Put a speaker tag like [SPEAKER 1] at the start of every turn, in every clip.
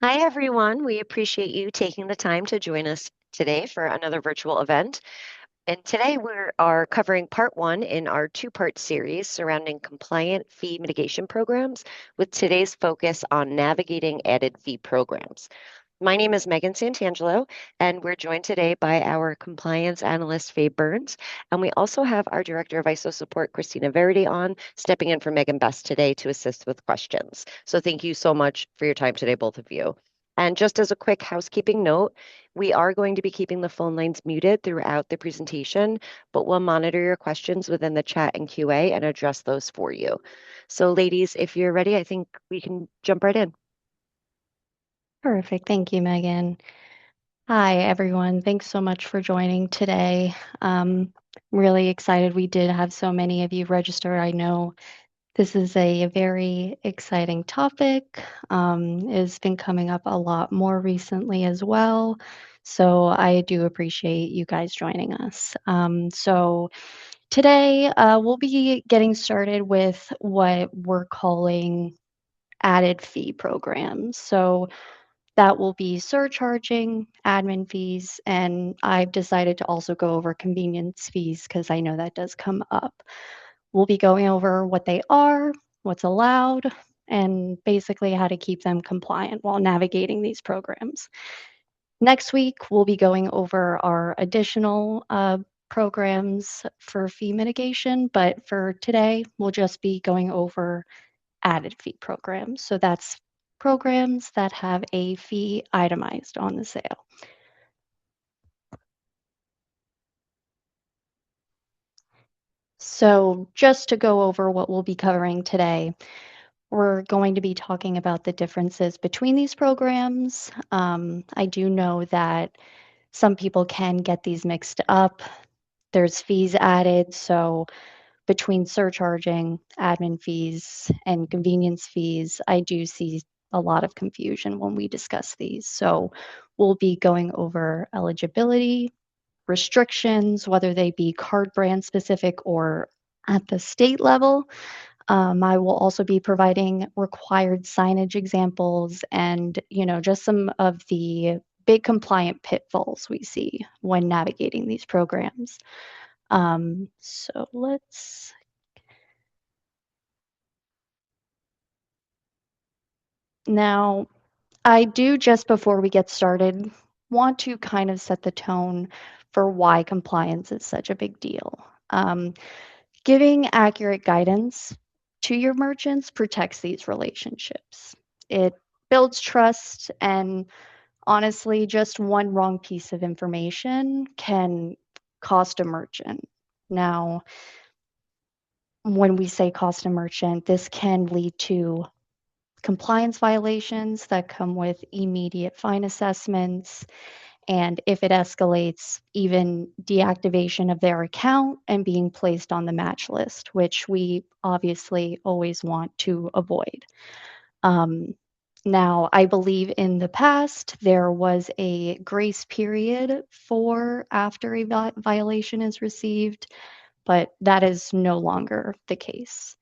[SPEAKER 1] Hi, everyone. We appreciate you taking the time to join us today for another virtual event. And today we are covering part one in our two-part series surrounding compliant fee mitigation programs, with today's focus on navigating added fee programs. My name is Megan Santangelo, and we're joined today by our compliance analyst, Faye Burns. And we also have our Director of ISO Support, Christina Verity, on, stepping in for Megan Best today to assist with questions. So thank you so much for your time today, both of you. And just as a quick housekeeping note, we are going to be keeping the phone lines muted throughout the presentation, but we'll monitor your questions within the chat and QA and address those for you. So ladies, if you're ready, I think we can jump right in.
[SPEAKER 2] Perfect. Thank you, Megan. Hi, everyone. Thanks so much for joining today. Really excited we did have so many of you register. I know this is a very exciting topic. It's been coming up a lot more recently as well. So I do appreciate you guys joining us. So today we'll be getting started with what we're calling added fee programs. So that will be surcharging, admin fees, and I've decided to also go over convenience fees because I know that does come up. We'll be going over what they are, what's allowed, and basically how to keep them compliant while navigating these programs. Next week, we'll be going over our additional programs for fee mitigation, but for today, we'll just be going over added fee programs. So that's programs that have a fee itemized on the sale. So just to go over what we'll be covering today, we're going to be talking about the differences between these programs. I do know that some people can get these mixed up. There's fees added, so between surcharging, admin fees, and convenience fees, I do see a lot of confusion when we discuss these. So we'll be going over eligibility, restrictions, whether they be card brand specific or at the state level. I will also be providing required signage examples and, just some of the big compliant pitfalls we see when navigating these programs. So let's Now, I do, just before we get started, want to kind of set the tone for why compliance is such a big deal. Giving accurate guidance to your merchants protects these relationships. It builds trust, and honestly, just one wrong piece of information can cost a merchant. Now, when we say cost a merchant, this can lead to compliance violations that come with immediate fine assessments, and if it escalates, even deactivation of their account and being placed on the match list, which we obviously always want to avoid. Um, Now, I believe in the past there was a grace period for after a violation is received, but that is no longer the case.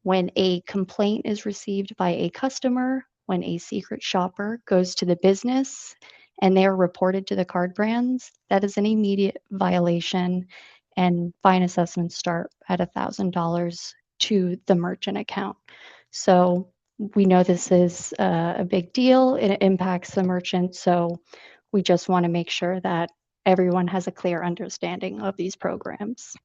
[SPEAKER 2] When a complaint is received by a customer, when a secret shopper goes to the business and they are reported to the card brands, that is an immediate violation, and fine assessments start at $1,000 to the merchant account. So we know this is a big deal. It impacts the merchant. So we just want to make sure that everyone has a clear understanding of these programs.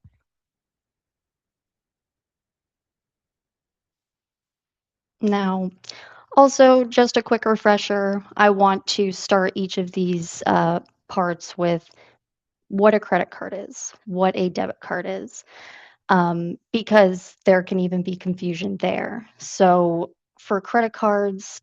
[SPEAKER 2] Now, also, just a quick refresher, I want to start each of these parts with what a credit card is, what a debit card is, because there can even be confusion there. So, for credit cards,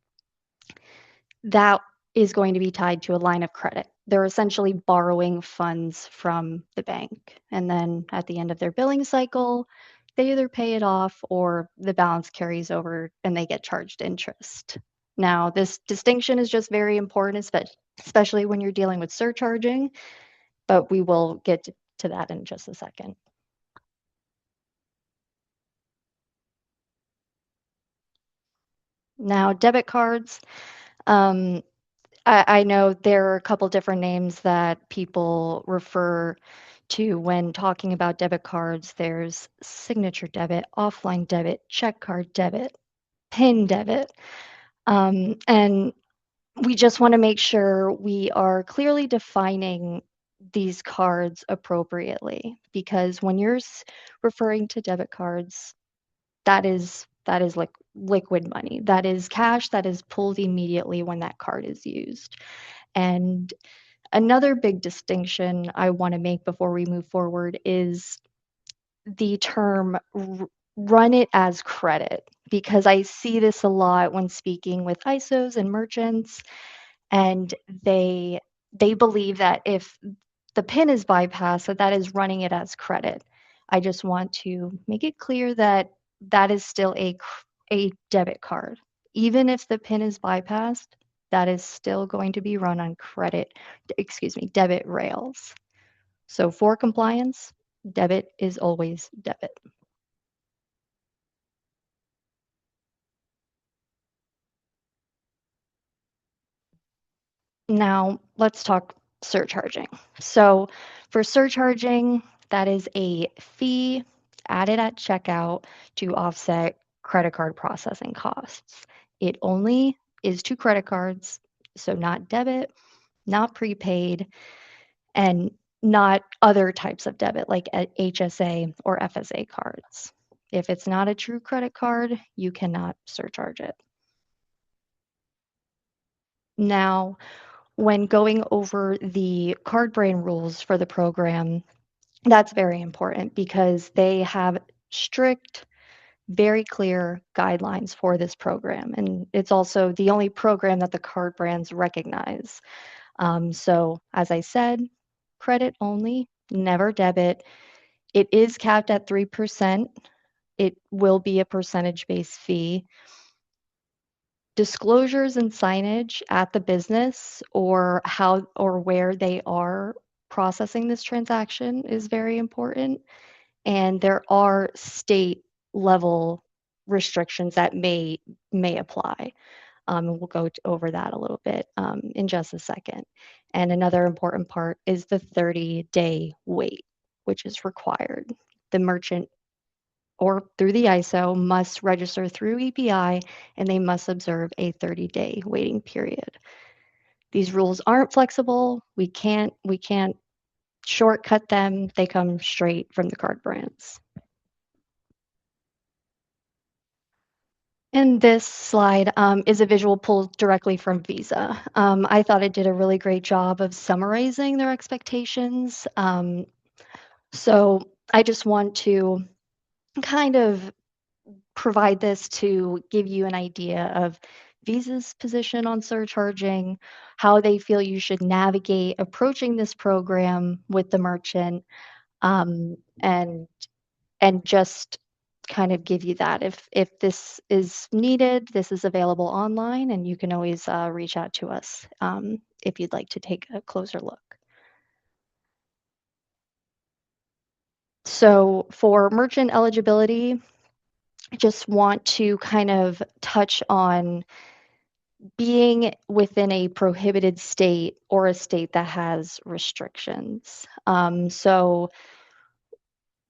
[SPEAKER 2] that is going to be tied to a line of credit. They're essentially borrowing funds from the bank. And then at the end of their billing cycle, they either pay it off or the balance carries over and they get charged interest. Now, this distinction is just very important, especially when you're dealing with surcharging, but we will get to that in just a second. Now, debit cards. I know there are a couple different names that people refer to when talking about debit cards. There's signature debit, offline debit, check card debit, PIN debit. And we just want to make sure we are clearly defining these cards appropriately because when you're referring to debit cards, that is like liquid money. That is cash that is pulled immediately when that card is used. And another big distinction I want to make before we move forward is the term run it as credit, because I see this a lot when speaking with ISOs and merchants, and they believe that if the PIN is bypassed, that that is running it as credit. I just want to make it clear that that is still a debit card. Even if the PIN is bypassed, that is still going to be run on debit rails. So for compliance, debit is always debit. Now, let's talk surcharging. So, for surcharging, that is a fee added at checkout to offset credit card processing costs. It only is to credit cards, so not debit, not prepaid, and not other types of debit like HSA or FSA cards. If it's not a true credit card, you cannot surcharge it. Now, when going over the card brand rules for the program, that's very important because they have strict, very clear guidelines for this program. And it's also the only program that the card brands recognize. So, as I said, credit only, never debit. It is capped at 3%. It will be a percentage based fee. Disclosures and signage at the business or how or where they are processing this transaction is very important. And there are state level restrictions that may apply. And we'll go over that a little bit in just a second. And another important part is the 30-day wait, which is required. The merchant or through the ISO must register through EPI and they must observe a 30-day waiting period. These rules aren't flexible. We can't shortcut them. They come straight from the card brands. And this slide is a visual pulled directly from Visa. I thought it did a really great job of summarizing their expectations. So I just want to kind of provide this to give you an idea of Visa's position on surcharging, how they feel you should navigate approaching this program with the merchant, um, and and just kind of give you that. If this is needed, this is available online, and you can always reach out to us if you'd like to take a closer look. So for merchant eligibility, I just want to kind of touch on being within a prohibited state or a state that has restrictions. So,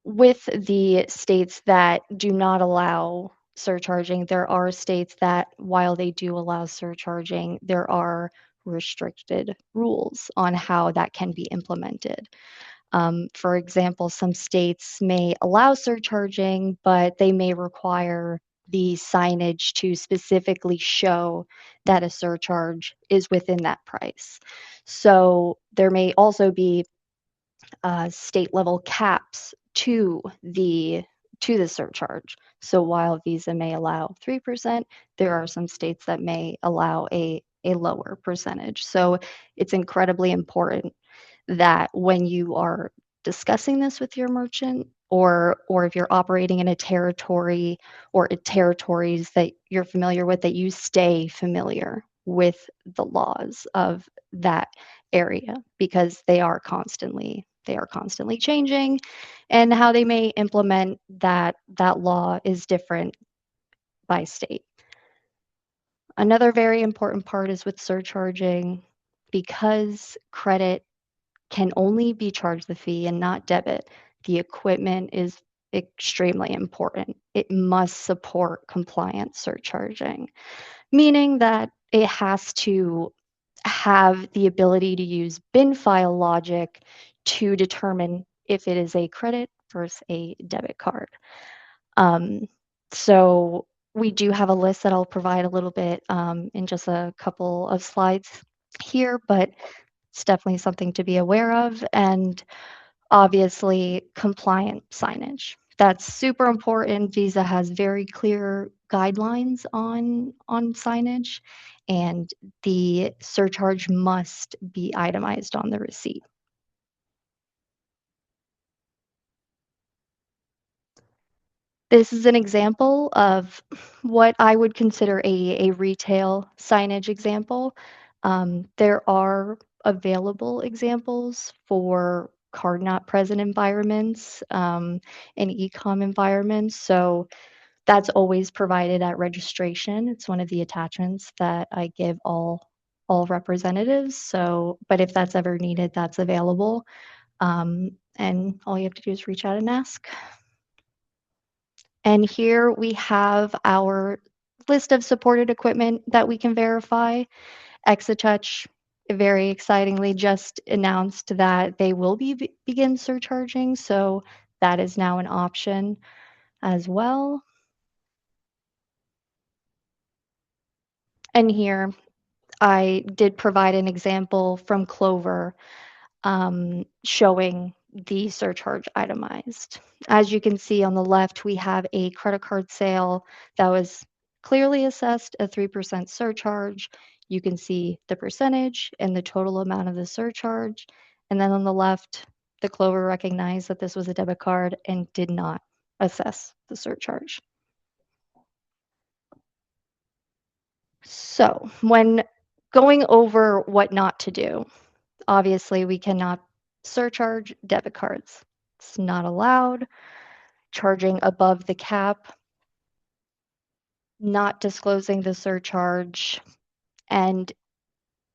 [SPEAKER 2] with the states that do not allow surcharging, there are states that, while they do allow surcharging, there are restricted rules on how that can be implemented. For example, some states may allow surcharging, but they may require the signage to specifically show that a surcharge is within that price. So there may also be state level caps to the surcharge. So while Visa may allow 3%, there are some states that may allow a lower percentage. So it's incredibly important that when you are discussing this with your merchant or if you're operating in a territory or territories that you're familiar with, that you stay familiar with the laws of that area because they are constantly changing, and how they may implement that law is different by state. Another very important part is with surcharging. because credit can only be charged the fee and not debit, the equipment is extremely important. It must support compliant surcharging, meaning that it has to have the ability to use bin file logic to determine if it is a credit versus a debit card. Um, so we do have a list that I'll provide a little bit in just a couple of slides here, but it's definitely something to be aware of. And obviously, compliant signage. That's super important. Visa has very clear guidelines on signage, and the surcharge must be itemized on the receipt. This is an example of what I would consider a retail signage example. There are available examples for card not present environments and e-com environments. So that's always provided at registration. It's one of the attachments that I give all representatives. So, but if that's ever needed, that's available. And all you have to do is reach out and ask. And here we have our list of supported equipment that we can verify. Exatouch very excitingly just announced that they will begin surcharging, so that is now an option as well. And here I did provide an example from Clover showing the surcharge itemized. As you can see on the left, we have a credit card sale that was clearly assessed a 3% surcharge. You can see the percentage and the total amount of the surcharge. And then on the left, the Clover recognized that this was a debit card and did not assess the surcharge. So, when going over what not to do, obviously, we cannot surcharge debit cards. It's not allowed. Charging above the cap, not disclosing the surcharge, and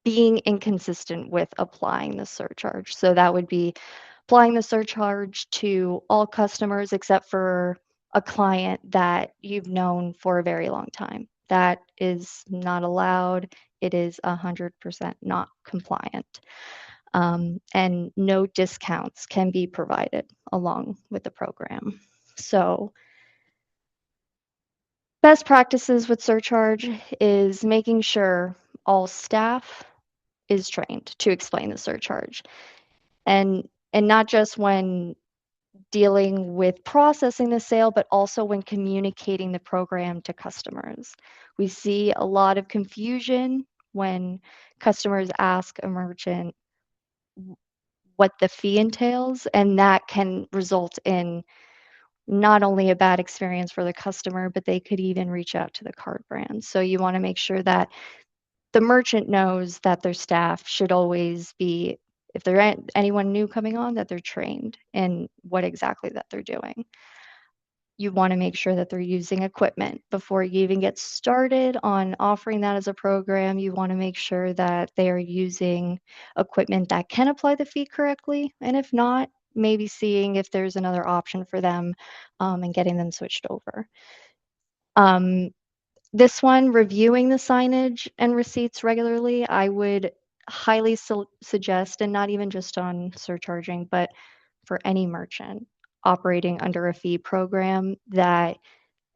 [SPEAKER 2] being inconsistent with applying the surcharge. So that would be applying the surcharge to all customers except for a client that you've known for a very long time. That is not allowed. It is 100% not compliant. And no discounts can be provided along with the program. So, best practices with surcharge is making sure all staff is trained to explain the surcharge, and not just when dealing with processing the sale, but also when communicating the program to customers. We see a lot of confusion when customers ask a merchant what the fee entails, and that can result in not only a bad experience for the customer, but they could even reach out to the card brand. So you want to make sure that the merchant knows that their staff should always be, if there anyone new coming on, that they're trained in what exactly that they're doing. You want to make sure that they're using equipment before you even get started on offering that as a program. You want to make sure that they are using equipment that can apply the fee correctly. And if not, maybe seeing if there's another option for them and getting them switched over. Um, this one, reviewing the signage and receipts regularly, I would highly suggest, and not even just on surcharging, but for any merchant operating under a fee program, that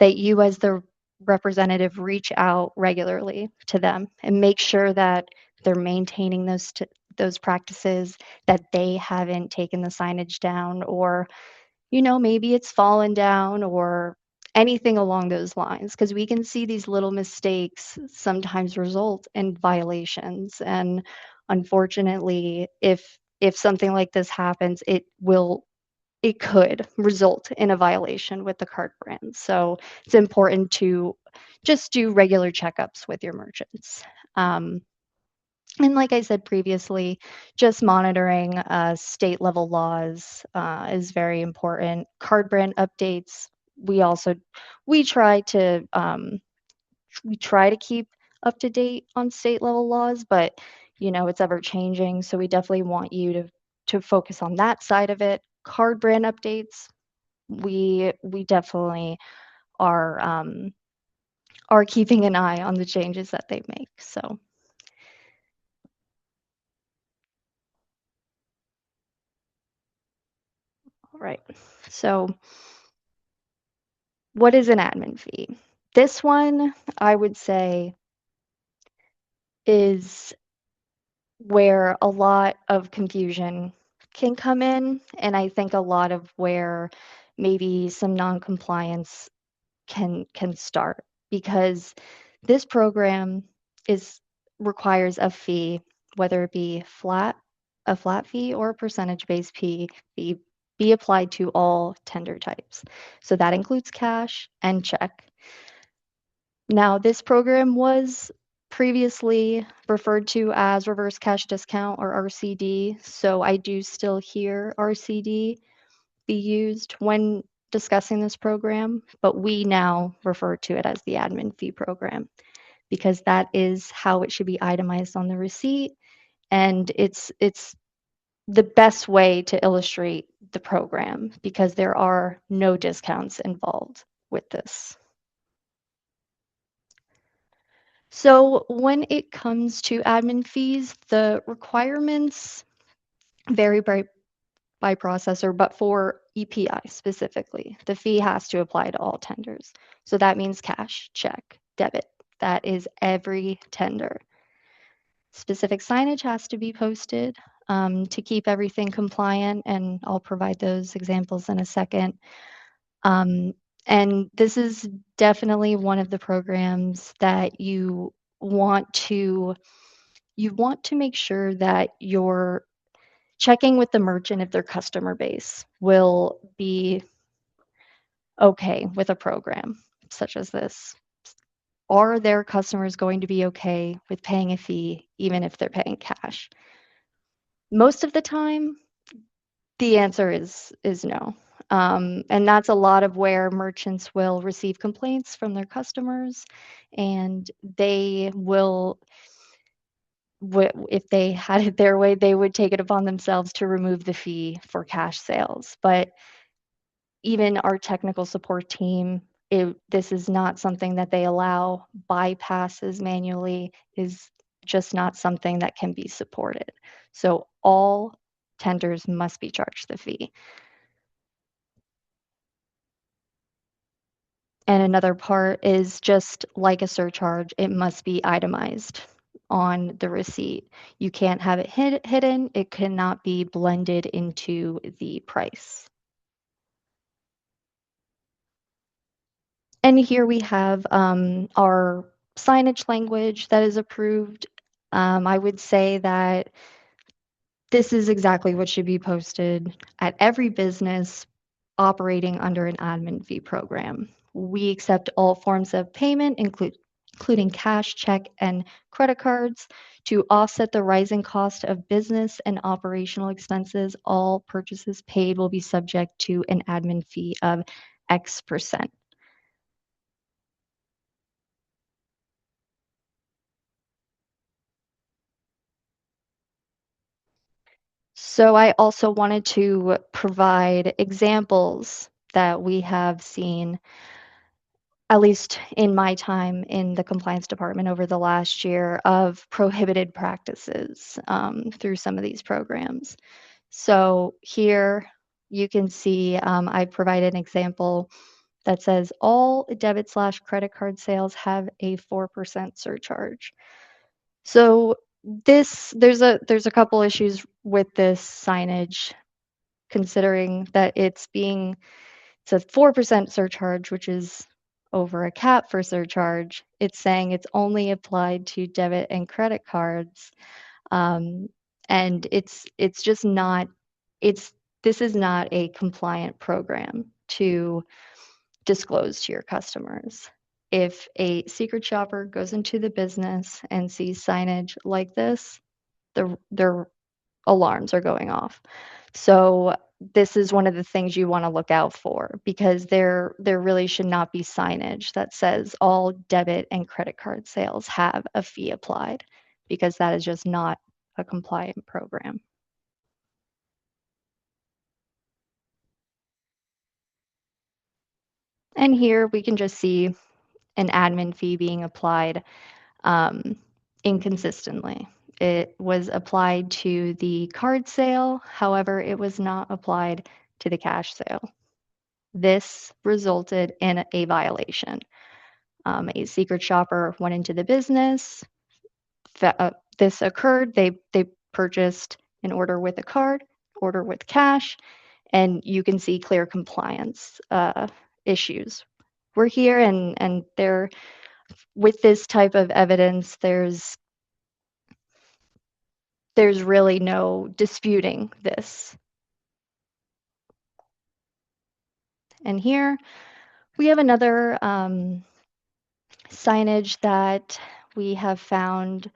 [SPEAKER 2] you as the representative reach out regularly to them and make sure that they're maintaining those practices, that they haven't taken the signage down, or maybe it's fallen down or anything along those lines, because we can see these little mistakes sometimes result in violations. And unfortunately, if something like this happens, it could result in a violation with the card brand. So it's important to just do regular checkups with your merchants. And like I said previously, just monitoring state level laws is very important. Card brand updates. We also we try to keep up to date on state level laws, but it's ever changing. So we definitely want you to focus on that side of it. Card brand updates, we definitely are keeping an eye on the changes that they make. So, all right. So, what is an admin fee? This one, I would say, is where a lot of confusion can come in, and I think a lot of where maybe some non-compliance can start, because this program is requires a fee, whether it be a flat fee or a percentage-based fee be applied to all tender types. So that includes cash and check. Now, this program was previously referred to as reverse cash discount or RCD, so I do still hear RCD be used when discussing this program, but we now refer to it as the admin fee program because that is how it should be itemized on the receipt, and it's the best way to illustrate the program because there are no discounts involved with this. So when it comes to admin fees, the requirements vary by processor, but for EPI specifically, the fee has to apply to all tenders. So that means cash, check, debit. That is every tender. Specific signage has to be posted to keep everything compliant, and I'll provide those examples in a second. Um, and this is definitely one of the programs that you want to make sure that you're checking with the merchant if their customer base will be okay with a program such as this. Are their customers going to be okay with paying a fee even if they're paying cash? Most of the time, the answer is no. And that's a lot of where merchants will receive complaints from their customers, and they will, if they had it their way, they would take it upon themselves to remove the fee for cash sales. But even our technical support team, this is not something that they allow. Bypasses manually is just not something that can be supported. So all tenders must be charged the fee. And another part is just like a surcharge, it must be itemized on the receipt. You can't have it hidden. It cannot be blended into the price. And here we have our signage language that is approved. I would say that this is exactly what should be posted at every business operating under an admin fee program. We accept all forms of payment, including cash, check, and credit cards. To offset the rising cost of business and operational expenses, all purchases paid will be subject to an admin fee of X%. So I also wanted to provide examples that we have seen, at least in my time in the compliance department over the last year, of prohibited practices through some of these programs. So here you can see I provided an example that says all debit/credit card sales have a 4% surcharge. So there's a couple issues with this signage, considering that it's a 4% surcharge, which is over a cap for surcharge. It's saying it's only applied to debit and credit cards. Um, and it's just not it's this is not a compliant program to disclose to your customers. If a secret shopper goes into the business and sees signage like this, their alarms are going off. So this is one of the things you want to look out for, because there really should not be signage that says all debit and credit card sales have a fee applied, because that is just not a compliant program. And here we can just see an admin fee being applied um, inconsistently. It was applied to the card sale, however, it was not applied to the cash sale. This resulted in a violation. A secret shopper went into the business. This occurred. They purchased an order with a card, order with cash, and you can see clear compliance issues. We're here, and there with this type of evidence, there's really no disputing this. And here we have another signage that we have found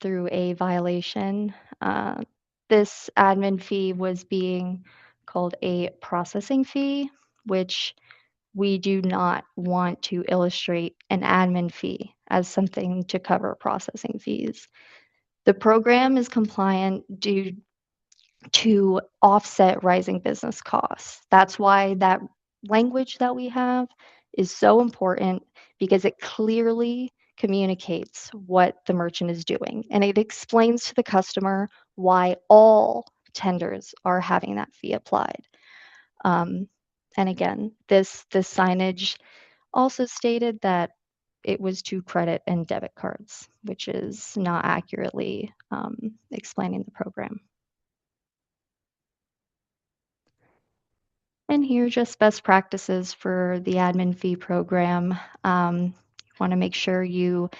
[SPEAKER 2] through a violation. Uh, this admin fee was being called a processing fee, which we do not want to illustrate an admin fee as something to cover processing fees. The program is compliant due to offset rising business costs. That's why that language that we have is so important because it clearly communicates what the merchant is doing and it explains to the customer why all tenders are having that fee applied. Um, and again, this signage also stated that it was to credit and debit cards, which is not accurately explaining the program. And here are just best practices for the admin fee program. Want to make sure you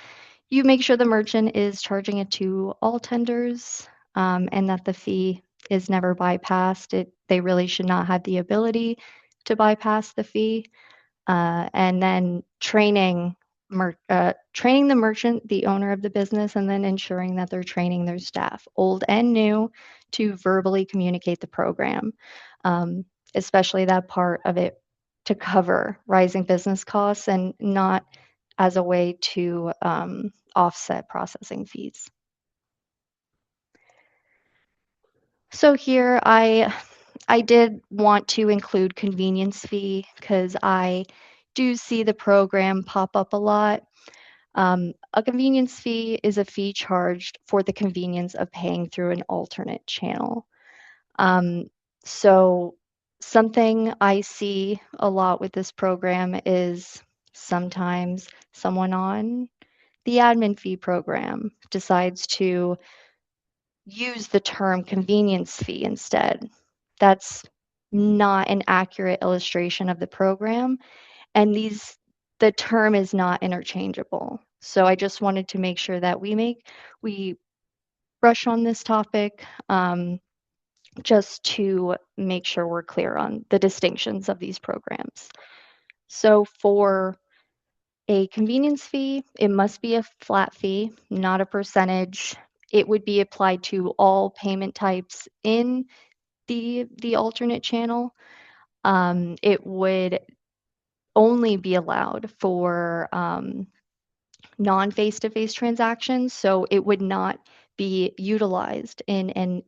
[SPEAKER 2] make sure the merchant is charging it to all tenders and that the fee is never bypassed. They really should not have the ability to bypass the fee. And then training the merchant, the owner of the business, and then ensuring that they're training their staff, old and new, to verbally communicate the program, um, especially that part of it to cover rising business costs and not as a way to offset processing fees. So here I did want to include convenience fee because I do see the program pop up a lot. A convenience fee is a fee charged for the convenience of paying through an alternate channel. Um, so something I see a lot with this program is sometimes someone on the admin fee program decides to use the term convenience fee instead. That's not an accurate illustration of the program, and the term is not interchangeable. So I just wanted to make sure that we brush on this topic just to make sure we're clear on the distinctions of these programs. So for a convenience fee, it must be a flat fee, not a percentage. It would be applied to all payment types in the alternate channel. It would only be allowed for non-face-to-face transactions, so it would not be utilized in an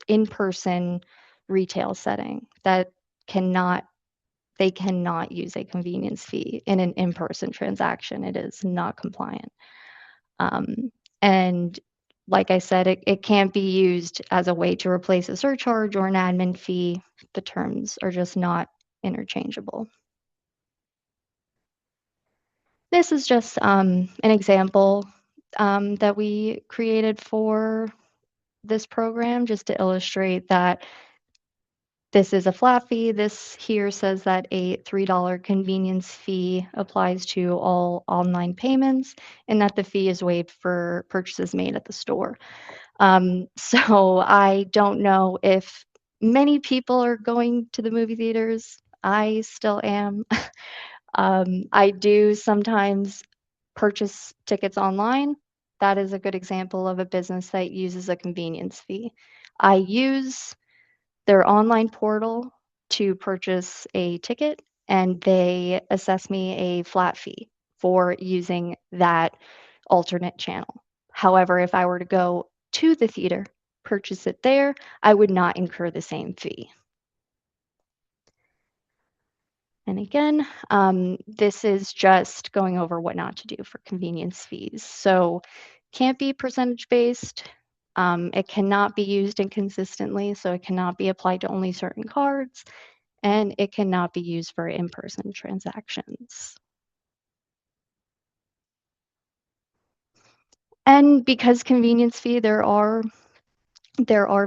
[SPEAKER 2] in-person retail setting. That cannot they cannot use a convenience fee in an in-person transaction. It is not compliant. And like I said, it can't be used as a way to replace a surcharge or an admin fee. The terms are just not interchangeable. This is just an example that we created for this program just to illustrate that this is a flat fee. This here says that a $3 convenience fee applies to all online payments and that the fee is waived for purchases made at the store. So I don't know if many people are going to the movie theaters. I still am. I do sometimes purchase tickets online. That is a good example of a business that uses a convenience fee. I use their online portal to purchase a ticket, and they assess me a flat fee for using that alternate channel. However, if I were to go to the theater, purchase it there, I would not incur the same fee. And again, this is just going over what not to do for convenience fees. So can't be percentage based. It cannot be used inconsistently, so it cannot be applied to only certain cards, and it cannot be used for in-person transactions. And because convenience fee, there are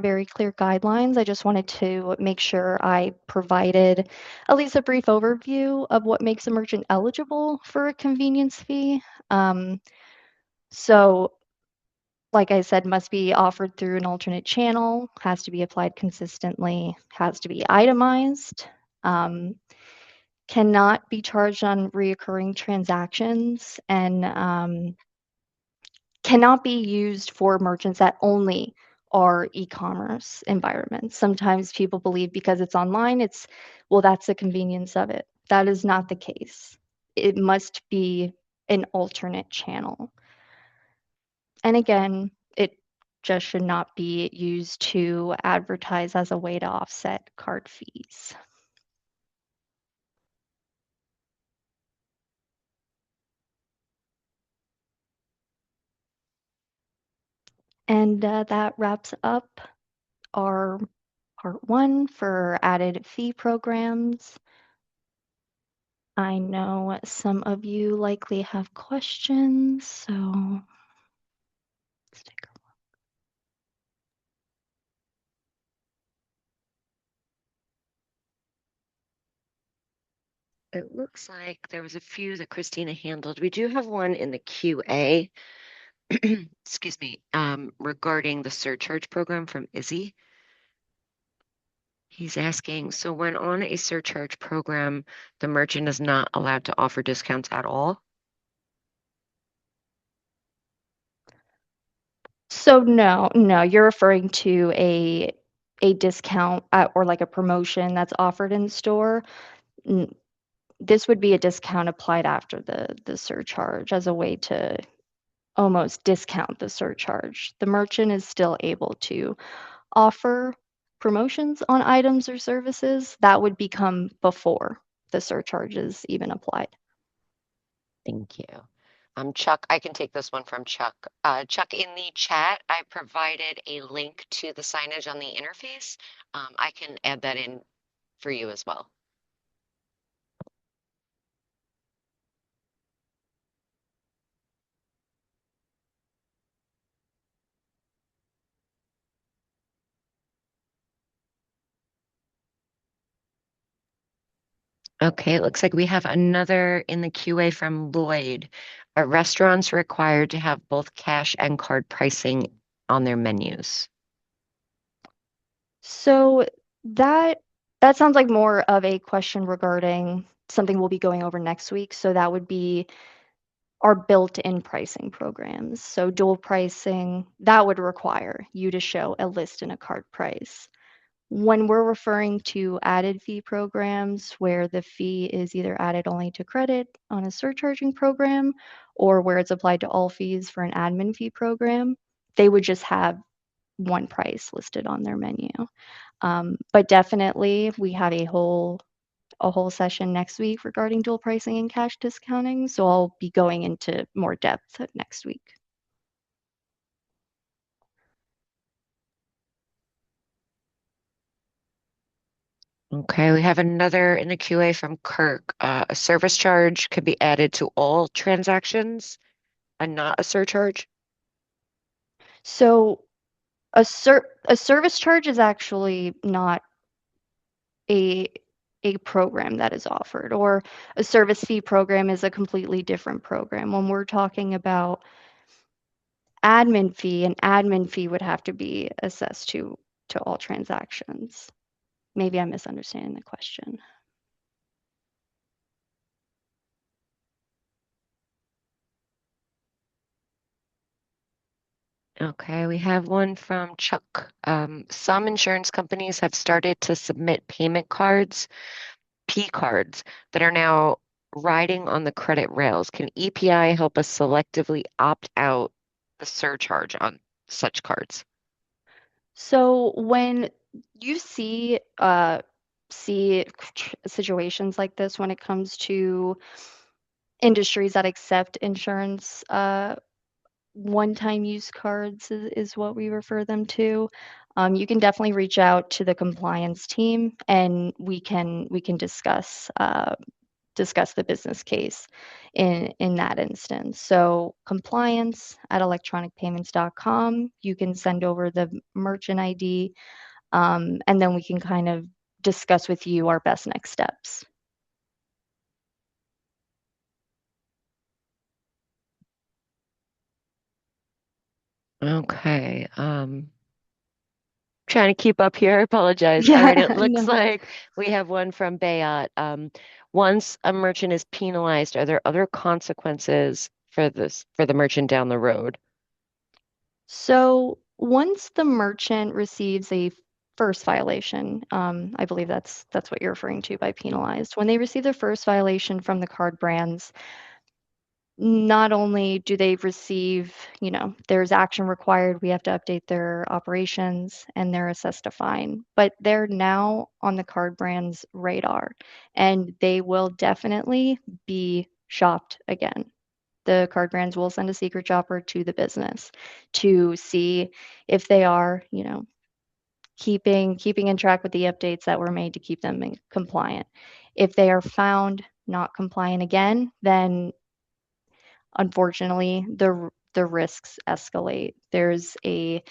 [SPEAKER 2] very clear guidelines. I just wanted to make sure I provided at least a brief overview of what makes a merchant eligible for a convenience fee. Um, so, like I said, must be offered through an alternate channel, has to be applied consistently, has to be itemized, um, cannot be charged on reoccurring transactions, and cannot be used for merchants that only are e-commerce environments. Sometimes people believe because it's online, well, that's the convenience of it. That is not the case. It must be an alternate channel. And again, it just should not be used to advertise as a way to offset card fees. And that wraps up our part one for added fee programs. I know some of you likely have questions, so let's take a
[SPEAKER 1] It looks like there was a few that Christina handled. We do have one in the QA, excuse me, regarding the surcharge program from Izzy. He's asking, so when on a surcharge program, the merchant is not allowed to offer discounts at all?
[SPEAKER 2] So no, you're referring to a discount or like a promotion that's offered in store. N- This would be a discount applied after the surcharge as a way to almost discount the surcharge. The merchant is still able to offer promotions on items or services. That would become before the surcharge is even applied.
[SPEAKER 1] Thank you. Chuck, I can take this one from Chuck. Chuck, in the chat, I provided a link to the signage on the interface. I can add that in for you as well. Okay, it looks like we have another in the QA from Lloyd. Are restaurants required to have both cash and card pricing on their menus?
[SPEAKER 2] So that that sounds like more of a question regarding something we'll be going over next week. So that would be our built-in pricing programs. So dual pricing, that would require you to show a list and a card price. When we're referring to added fee programs where the fee is either added only to credit on a surcharging program or where it's applied to all fees for an admin fee program, they would just have one price listed on their menu. But definitely, we have a whole session next week regarding dual pricing and cash discounting. So I'll be going into more depth next week.
[SPEAKER 1] Okay, we have another in the QA from Kirk. A service charge could be added to all transactions and not a surcharge.
[SPEAKER 2] So a service charge is actually not a a program that is offered, or a service fee program is a completely different program. When we're talking about admin fee, an admin fee would have to be assessed to all transactions. Maybe I'm misunderstanding the question.
[SPEAKER 1] Okay, we have one from Chuck. Some insurance companies have started to submit payment cards, P cards, that are now riding on the credit rails. Can EPI help us selectively opt out the surcharge on such cards?
[SPEAKER 2] So when you see situations like this when it comes to industries that accept insurance, one-time use cards is what we refer them to. You can definitely reach out to the compliance team, and we can discuss the business case in that instance. So compliance at electronicpayments.com. You can send over the merchant ID, and then we can kind of discuss with you our best next steps.
[SPEAKER 1] Okay. Trying to keep up here. I apologize. All
[SPEAKER 2] Yeah,
[SPEAKER 1] right. It looks
[SPEAKER 2] no.
[SPEAKER 1] like we have one from Bayot. Once a merchant is penalized, are there other consequences for the merchant down the road?
[SPEAKER 2] So once the merchant receives a first violation, I believe that's what you're referring to by
[SPEAKER 1] Mhm.
[SPEAKER 2] penalized. When they receive their first violation from the card brands, not only do they receive, there's action required, we have to update their operations and they're assessed a fine, but they're now on the card brand's radar and they will definitely be shopped again. The card brands will send a secret shopper to the business to see if they are, keeping in track with the updates that were made to keep them compliant. If they are found not compliant again, then unfortunately the risks escalate. There's a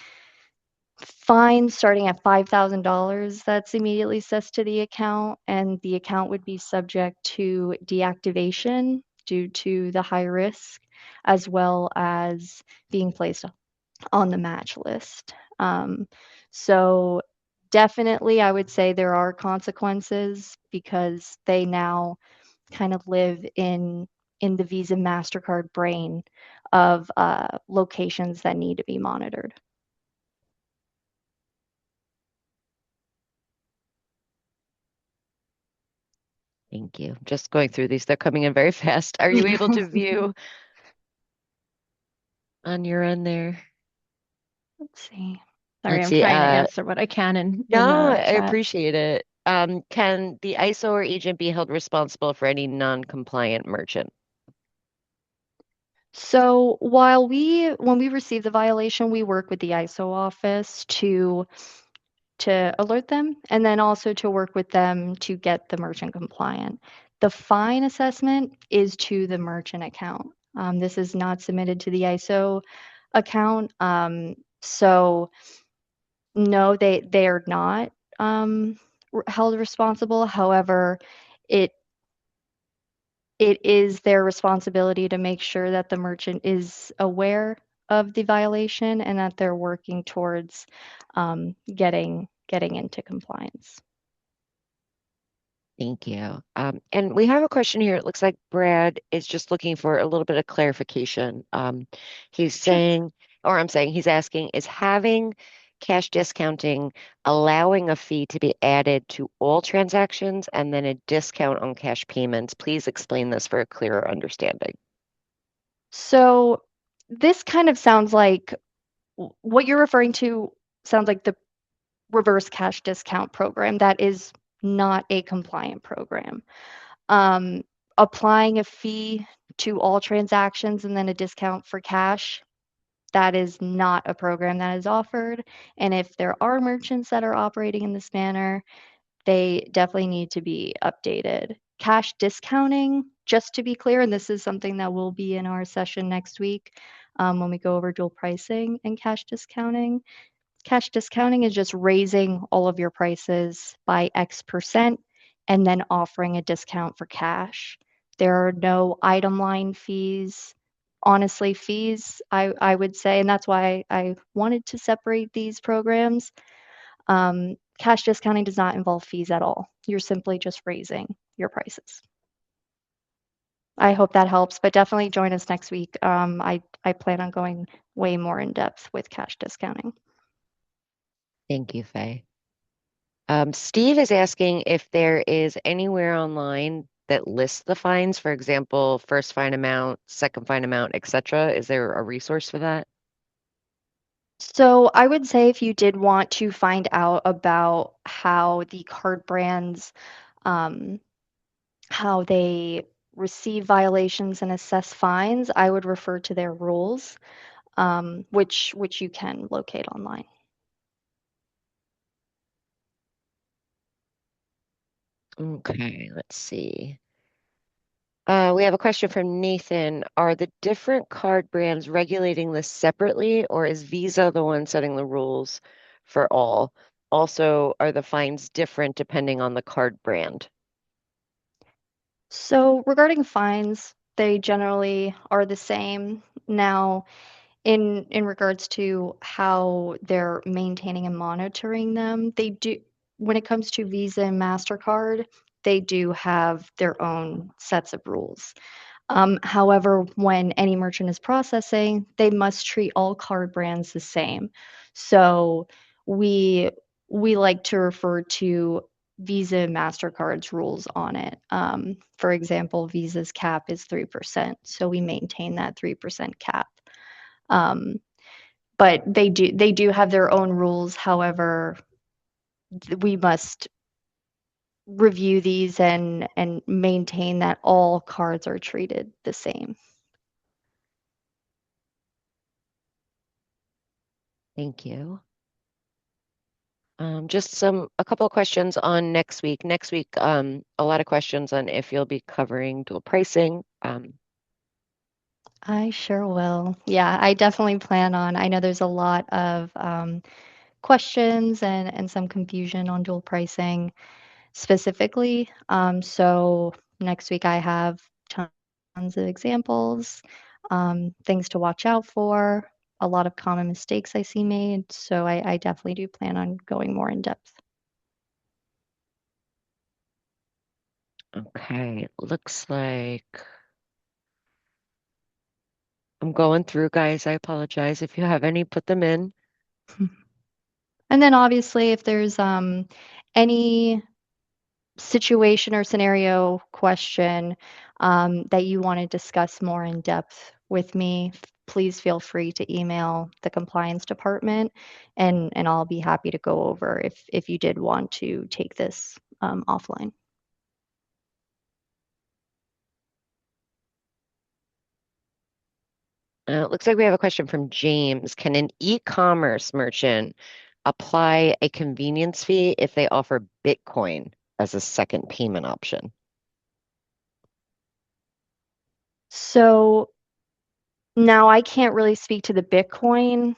[SPEAKER 2] fine starting at $5,000 that's immediately assessed to the account, and the account would be subject to deactivation due to the high risk, as well as being placed on the match list. So definitely, I would say there are consequences because they now kind of live in the Visa Mastercard brain of locations that need to be monitored.
[SPEAKER 1] Thank you. Just going through these. They're coming in very fast. Are you able to view on your end there?
[SPEAKER 2] Let's see. Sorry,
[SPEAKER 1] Let's
[SPEAKER 2] I'm
[SPEAKER 1] see.
[SPEAKER 2] trying to answer what I can in
[SPEAKER 1] No,
[SPEAKER 2] the
[SPEAKER 1] I
[SPEAKER 2] chat.
[SPEAKER 1] appreciate it. Can the ISO or agent be held responsible for any non-compliant merchant?
[SPEAKER 2] So when we receive the violation, we work with the ISO office to alert them and then also to work with them to get the merchant compliant. The fine assessment is to the merchant account. This is not submitted to the ISO account. So no, they are not held responsible. However, it it is their responsibility to make sure that the merchant is aware of the violation and that they're working towards getting into compliance.
[SPEAKER 1] Thank you. And we have a question here. It looks like Brad is just looking for a little bit of clarification. He's
[SPEAKER 2] Sure.
[SPEAKER 1] saying, or I'm saying, he's asking, is having cash discounting allowing a fee to be added to all transactions and then a discount on cash payments? Please explain this for a clearer understanding.
[SPEAKER 2] So this kind of sounds like what you're referring to sounds like the reverse cash discount program that is not a compliant program. Um, Applying a fee to all transactions and then a discount for cash, that is not a program that is offered. And if there are merchants that are operating in this manner, they definitely need to be updated. Cash discounting, just to be clear, and this is something that will be in our session next week when we go over dual pricing and cash discounting. Cash discounting is just raising all of your prices by X% and then offering a discount for cash. There are no item line fees. Honestly, fees, I would say, and that's why I wanted to separate these programs. Cash discounting does not involve fees at all. You're simply just raising your prices. I hope that helps, but definitely join us next week. I plan on going way more in depth with cash discounting.
[SPEAKER 1] Thank you, Faye. Steve is asking if there is anywhere online that lists the fines, for example, first fine amount, second fine amount, etc. Is there a resource for that?
[SPEAKER 2] So I would say if you did want to find out about how the card brands, um, how they receive violations and assess fines, I would refer to their rules, which you can locate online.
[SPEAKER 1] Okay, let's see. We have a question from Nathan. Are the different card brands regulating this separately, or is Visa the one setting the rules for all? Also, are the fines different depending on the card brand?
[SPEAKER 2] So regarding fines, they generally are the same. Now, in regards to how they're maintaining and monitoring them, they do when it comes to Visa and Mastercard, they do have their own sets of rules. However, when any merchant is processing, they must treat all card brands the same. So we we like to refer to Visa and Mastercard's rules on it. For example, Visa's cap is 3%, so we maintain that 3% cap. Um, but they do have their own rules. However, we must review these and maintain that all cards are treated the same.
[SPEAKER 1] Thank you. Just a couple of questions on next week. Next week, a lot of questions on if you'll be covering dual pricing.
[SPEAKER 2] I sure will. Yeah, I definitely plan on. I know there's a lot of questions and some confusion on dual pricing specifically. So next week I have tons of examples, things to watch out for, a lot of common mistakes I see made. So I definitely do plan on going more in depth.
[SPEAKER 1] Okay, looks like I'm going through, guys. I apologize. If you have any, put them in.
[SPEAKER 2] And then obviously if there's any situation or scenario question that you want to discuss more in depth with me, please feel free to email the compliance department and I'll be happy to go over if you did want to take this offline.
[SPEAKER 1] It looks like we have a question from James. Can an e-commerce merchant apply a convenience fee if they offer Bitcoin as a second payment option?
[SPEAKER 2] So now I can't really speak to the Bitcoin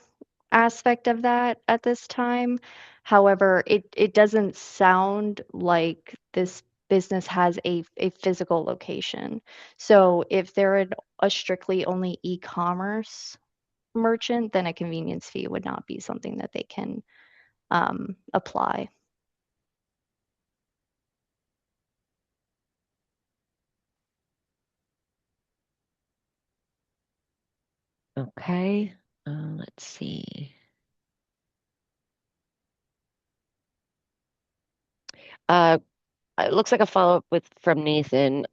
[SPEAKER 2] aspect of that at this time. However, it doesn't sound like this business has a physical location. So if they're a strictly only e-commerce merchant, then a convenience fee would not be something that they can apply.
[SPEAKER 1] Okay, let's see. Uh, it looks like a follow-up with from Nathan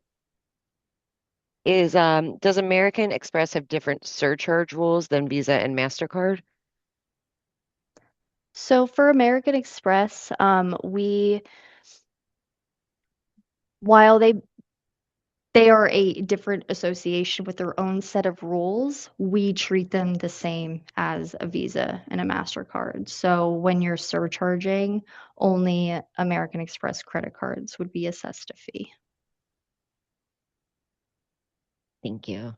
[SPEAKER 1] is does American Express have different surcharge rules than Visa and MasterCard?
[SPEAKER 2] So for American Express, while they are a different association with their own set of rules. We treat them the same as a Visa and a MasterCard. So when you're surcharging, only American Express credit cards would be assessed a fee.
[SPEAKER 1] Thank you.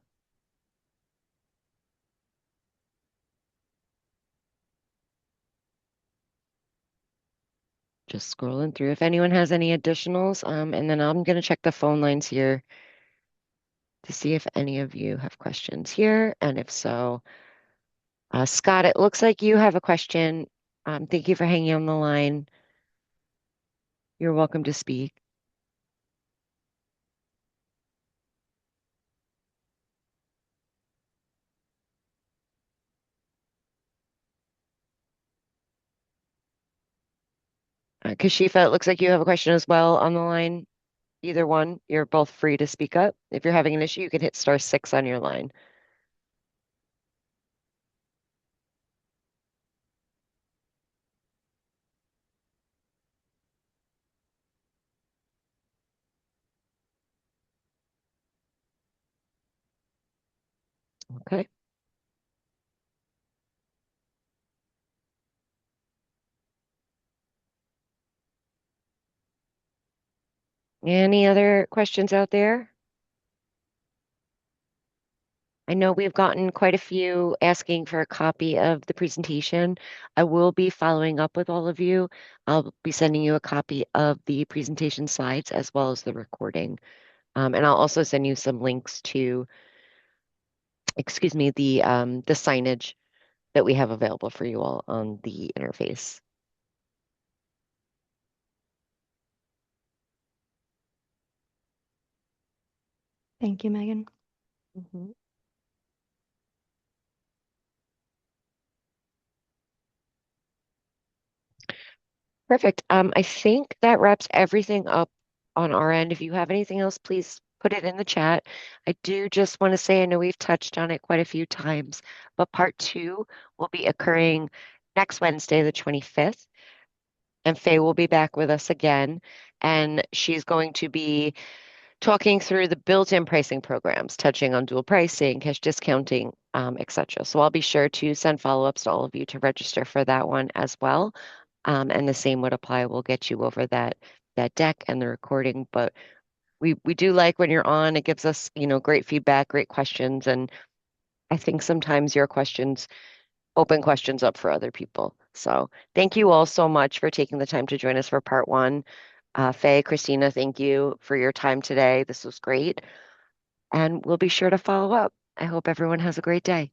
[SPEAKER 1] Just scrolling through if anyone has any additionals, and then I'm gonna check the phone lines here to see if any of you have questions here, and if so, Scott, it looks like you have a question. Thank you for hanging on the line. You're welcome to speak. Kashifa, it looks like you have a question as well on the line. Either one, you're both free to speak up. If you're having an issue, you can hit *6 on your line. Okay. Any other questions out there? I know we've gotten quite a few asking for a copy of the presentation. I will be following up with all of you. I'll be sending you a copy of the presentation slides as well as the recording. And I'll also send you some links to, excuse me, the signage that we have available for you all on the interface.
[SPEAKER 2] Thank you, Megan.
[SPEAKER 1] Mhm. Perfect. I think that wraps everything up on our end. If you have anything else, please put it in the chat. I do just want to say, I know we've touched on it quite a few times, but part two will be occurring next Wednesday, the 25th, and Faye will be back with us again, and she's going to be talking through the built-in pricing programs, touching on dual pricing, cash discounting, etc. So I'll be sure to send follow-ups to all of you to register for that one as well. And the same would apply. We'll get you over that deck and the recording. But we do like when you're on. It gives us, great feedback, great questions, and I think sometimes your questions open questions up for other people. So thank you all so much for taking the time to join us for part one. Faye, Christina, thank you for your time today. This was great, and we'll be sure to follow up. I hope everyone has a great day.